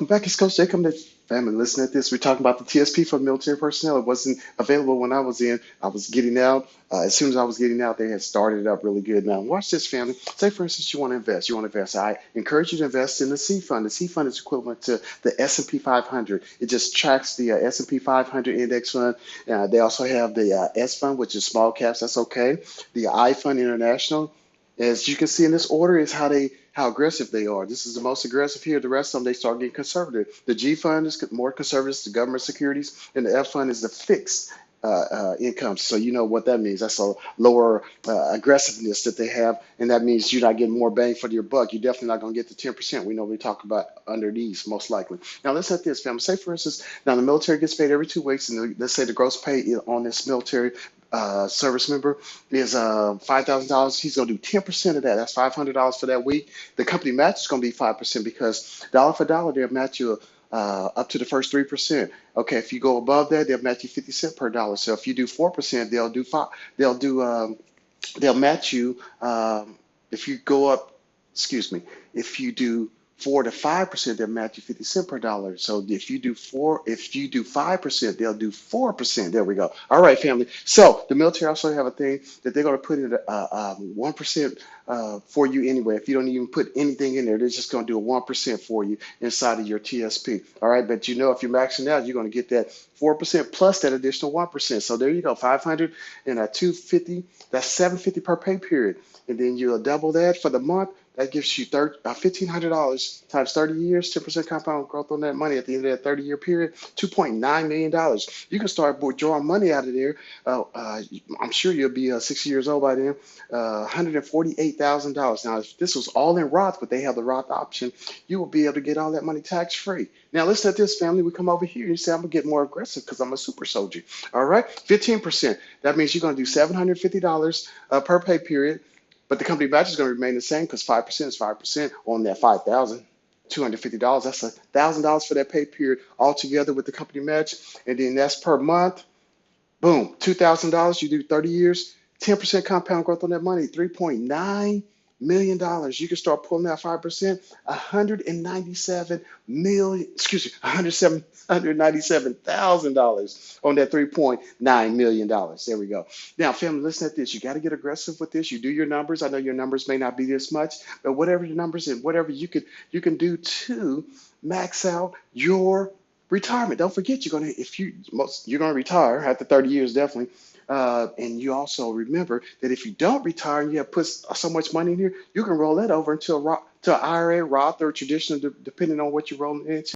Back. It's Coach Jacob. Family, listen at this. We're talking about the TSP for military personnel. It wasn't available when I was in. I was getting out. As soon as I was getting out, they had started it up really good. Now, watch this, family. Say, for instance, you want to invest. You want to invest. I encourage you to invest in the C fund. The C fund is equivalent to the S&P 500. It just tracks the S&P 500 index fund. They also have the S fund, which is small caps. That's okay. The I fund international. As you can see in this order, is how aggressive they are. This is the most aggressive here. The rest of them they start getting conservative. The G fund is more conservative, the government securities, and the F fund is the fixed income. So you know what that means. That's a lower aggressiveness that they have, and that means you're not getting more bang for your buck. You're definitely not going to get the 10%. We know we talk about under these most likely. Now let's set this, family. Say for instance, now the military gets paid every 2 weeks, and let's say the gross pay on this military service member is $5,000. He's going to do 10% of that. That's $500 for that week. The company match is going to be 5% because dollar for dollar they'll match you up to the first 3%. Okay, if you go above that, they'll match you 50 cents per dollar. So if you do 4%, they'll do five. They'll match you if you go up. Excuse me. If you do 4 to 5%, they'll match you 50 cents per dollar. So if you do 5%, they'll do 4%. There we go. All right, family. So the military also have a thing that they're going to put in 1% for you anyway. If you don't even put anything in there, they're just going to do a 1% for you inside of your TSP. All right, but you know if you're maxing out, you're going to get that 4% plus that additional 1%. So there you go, 500 and a 250. That's 750 per pay period, and then you'll double that for the month. That gives you $1,500 times 30 years, 10% compound growth on that money at the end of that 30-year period, $2.9 million. You can start drawing money out of there. I'm sure you'll be 60 years old by then. $148,000. Now, if this was all in Roth, but they have the Roth option, you will be able to get all that money tax-free. Now, listen at this, family. We come over here and you say, I'm going to get more aggressive because I'm a super soldier. All right, 15%. That means you're going to do $750 per pay period. But the company match is going to remain the same because 5% is 5% on that $5,250. That's $1,000 for that pay period altogether with the company match. And then that's per month. Boom, $2,000. You do 30 years, 10% compound growth on that money, $3.9 million. You can start pulling out 5%, 197 million, excuse me, $197,000 on that $3.9 million. There we go. Now, family, listen at this. You got to get aggressive with this. You do your numbers. I know your numbers may not be this much, but whatever your numbers and whatever you can do to max out your retirement. Don't forget, you're going to retire after 30 years, definitely. And you also remember that if you don't retire and you have put so much money in here, you can roll that over into to an IRA, Roth, or traditional, depending on what you're rolling into.